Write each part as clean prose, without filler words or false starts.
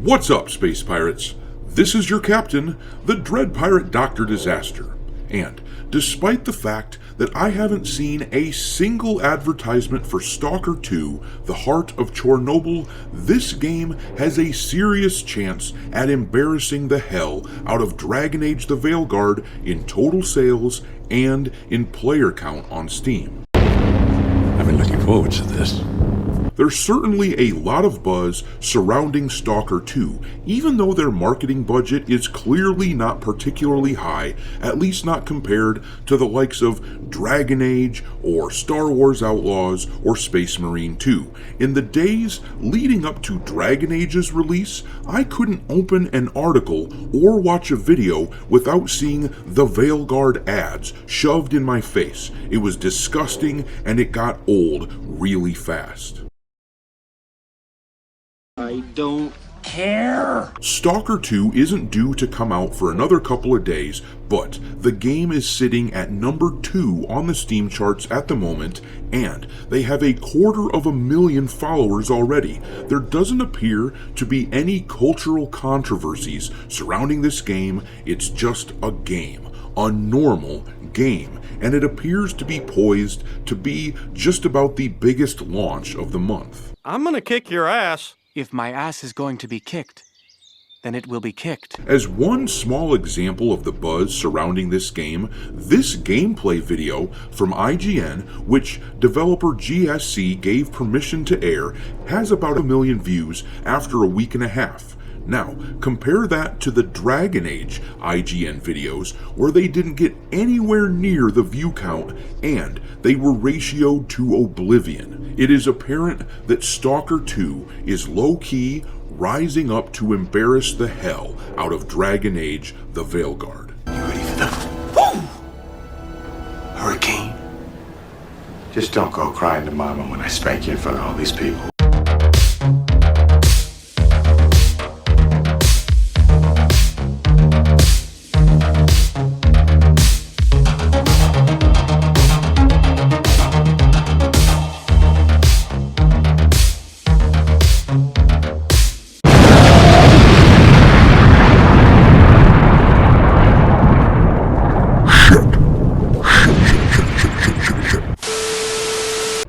What's up, Space Pirates? This is your captain, the Dread Pirate Dr. Disaster. And despite the fact that I haven't seen a single advertisement for Stalker 2, The Heart of Chornobyl, this game has a serious chance at embarrassing the hell out of Dragon Age the Veilguard in total sales and in player count on Steam. I've been looking forward to this. There's certainly a lot of buzz surrounding Stalker 2, even though their marketing budget is clearly not particularly high, at least not compared to the likes of Dragon Age or Star Wars Outlaws or Space Marine 2. In the days leading up to Dragon Age's release, I couldn't open an article or watch a video without seeing the Veilguard ads shoved in my face. It was disgusting and it got old really fast. I don't care. Stalker 2 isn't due to come out for another couple of days, but the game is sitting at number 2 on the Steam charts at the moment, and they have 250,000 followers already. There doesn't appear to be any cultural controversies surrounding this game. It's just a game, a normal game, and it appears to be poised to be just about the biggest launch of the month. I'm gonna kick your ass. If my ass is going to be kicked, then it will be kicked. As one small example of the buzz surrounding this game, this gameplay video from IGN, which developer GSC gave permission to air, has about 1 million views after a week and a half. Now, compare that to the Dragon Age IGN videos, where they didn't get anywhere near the view count, and they were ratioed to oblivion. It is apparent that Stalker 2 is low-key rising up to embarrass the hell out of Dragon Age the Veilguard. You ready for the hurricane? Just don't go crying to Mama when I spank you in front of all these people.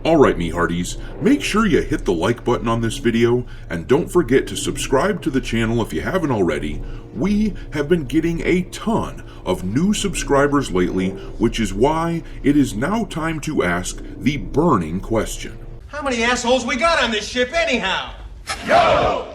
Alright, me hearties, make sure you hit the like button on this video, and don't forget to subscribe to the channel if you haven't already. We have been getting a ton of new subscribers lately, which is why it is now time to ask the burning question. How many assholes we got on this ship anyhow? Yo!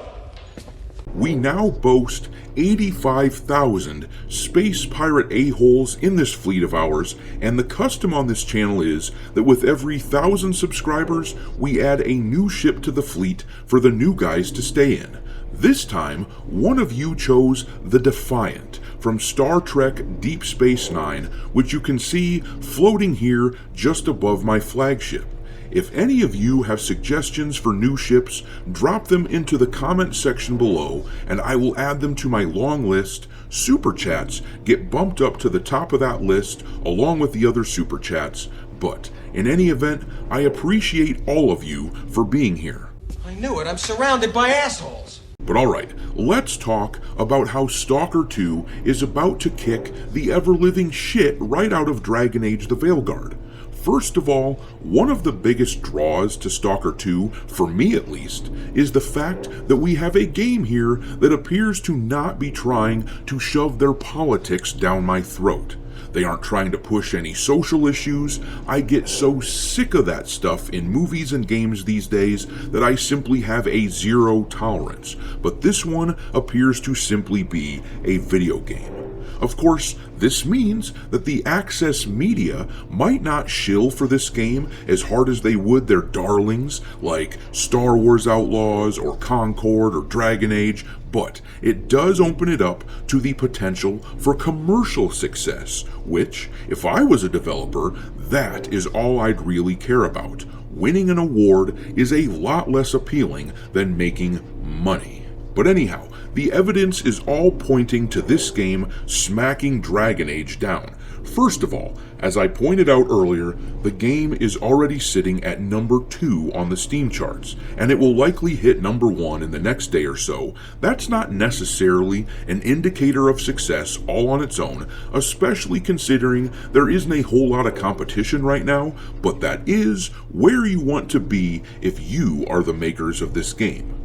We now boast 85,000 space pirate a-holes in this fleet of ours, and the custom on this channel is that with every 1,000 subscribers, we add a new ship to the fleet for the new guys to stay in. This time, one of you chose the Defiant from Star Trek Deep Space Nine, which you can see floating here just above my flagship. If any of you have suggestions for new ships, drop them into the comment section below, and I will add them to my long list. Super Chats get bumped up to the top of that list, along with the other Super Chats. But, in any event, I appreciate all of you for being here. I knew it, I'm surrounded by assholes. But alright, let's talk about how Stalker 2 is about to kick the ever-living shit right out of Dragon Age the Veilguard. First of all, one of the biggest draws to Stalker 2, for me at least, is the fact that we have a game here that appears to not be trying to shove their politics down my throat. They aren't trying to push any social issues. I get so sick of that stuff in movies and games these days that I simply have a zero tolerance. But this one appears to simply be a video game. Of course, this means that the access media might not shill for this game as hard as they would their darlings like Star Wars Outlaws or Concord or Dragon Age, but it does open it up to the potential for commercial success, which, if I was a developer, that is all I'd really care about. Winning an award is a lot less appealing than making money. But anyhow, the evidence is all pointing to this game smacking Dragon Age down. First of all, as I pointed out earlier, the game is already sitting at number 2 on the Steam charts, and it will likely hit number 1 in the next day or so. That's not necessarily an indicator of success all on its own, especially considering there isn't a whole lot of competition right now, but that is where you want to be if you are the makers of this game.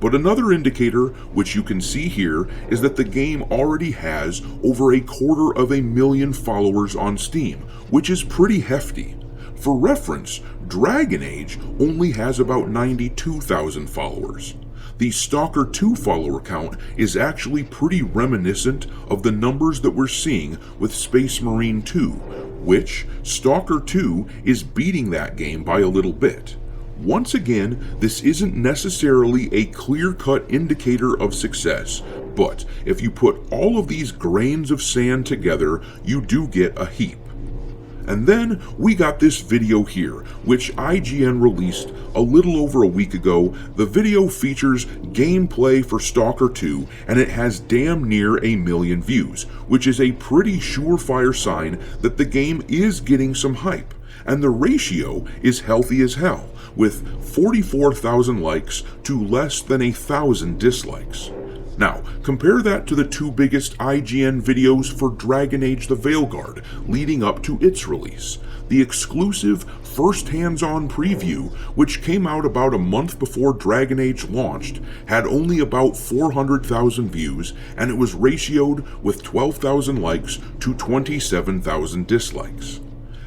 But another indicator, which you can see here, is that the game already has over 250,000 followers on Steam, which is pretty hefty. For reference, Dragon Age only has about 92,000 followers. The Stalker 2 follower count is actually pretty reminiscent of the numbers that we're seeing with Space Marine 2, which Stalker 2 is beating that game by a little bit. Once again, this isn't necessarily a clear-cut indicator of success, but if you put all of these grains of sand together, you do get a heap. And then we got this video here, which IGN released a little over a week ago. The video features gameplay for Stalker 2, and it has damn near 1 million views, which is a pretty surefire sign that the game is getting some hype. And the ratio is healthy as hell, with 44,000 likes to less than 1,000 dislikes. Now, compare that to the 2 biggest IGN videos for Dragon Age the Veilguard leading up to its release. The exclusive first hands-on preview, which came out about a month before Dragon Age launched, had only about 400,000 views, and it was ratioed with 12,000 likes to 27,000 dislikes.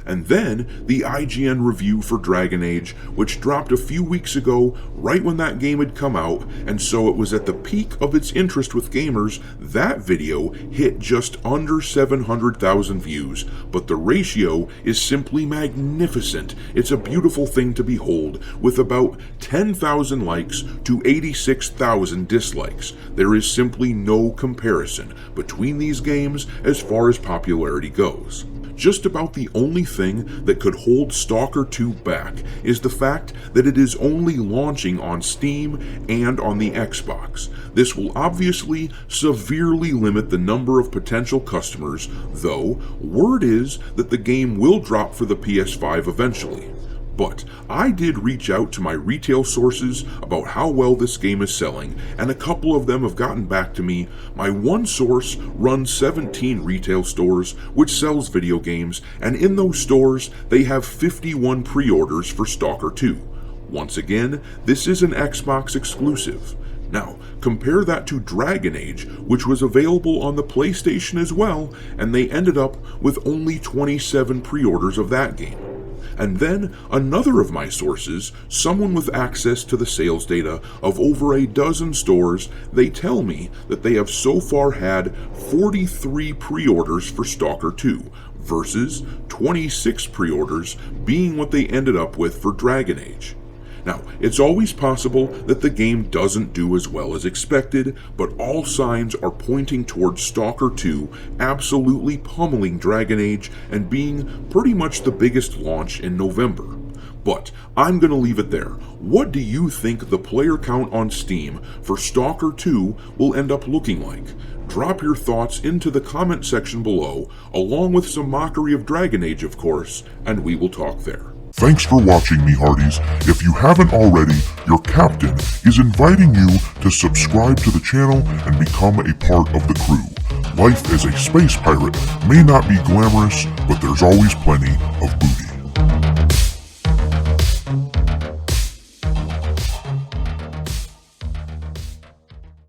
And then the IGN review for Dragon Age, which dropped a few weeks ago, right when that game had come out, and so it was at the peak of its interest with gamers. That video hit just under 700,000 views, but the ratio is simply magnificent. It's a beautiful thing to behold, with about 10,000 likes to 86,000 dislikes. There is simply no comparison between these games as far as popularity goes. Just about the only thing that could hold Stalker 2 back is the fact that it is only launching on Steam and on the Xbox. This will obviously severely limit the number of potential customers, though word is that the game will drop for the PS5 eventually. But I did reach out to my retail sources about how well this game is selling, and a couple of them have gotten back to me. My one source runs 17 retail stores, which sells video games, and in those stores, they have 51 pre-orders for Stalker 2. Once again, this is an Xbox exclusive. Now, compare that to Dragon Age, which was available on the PlayStation as well, and they ended up with only 27 pre-orders of that game. And then another of my sources, someone with access to the sales data of over a dozen stores, they tell me that they have so far had 43 pre-orders for Stalker 2 versus 26 pre-orders being what they ended up with for Dragon Age. Now, it's always possible that the game doesn't do as well as expected, but all signs are pointing towards Stalker 2 absolutely pummeling Dragon Age and being pretty much the biggest launch in November. But I'm going to leave it there. What do you think the player count on Steam for Stalker 2 will end up looking like? Drop your thoughts into the comment section below, along with some mockery of Dragon Age, of course, and we will talk there. Thanks for watching, me hearties. If you haven't already, your captain is inviting you to subscribe to the channel and become a part of the crew. Life as a space pirate may not be glamorous, but there's always plenty of booty.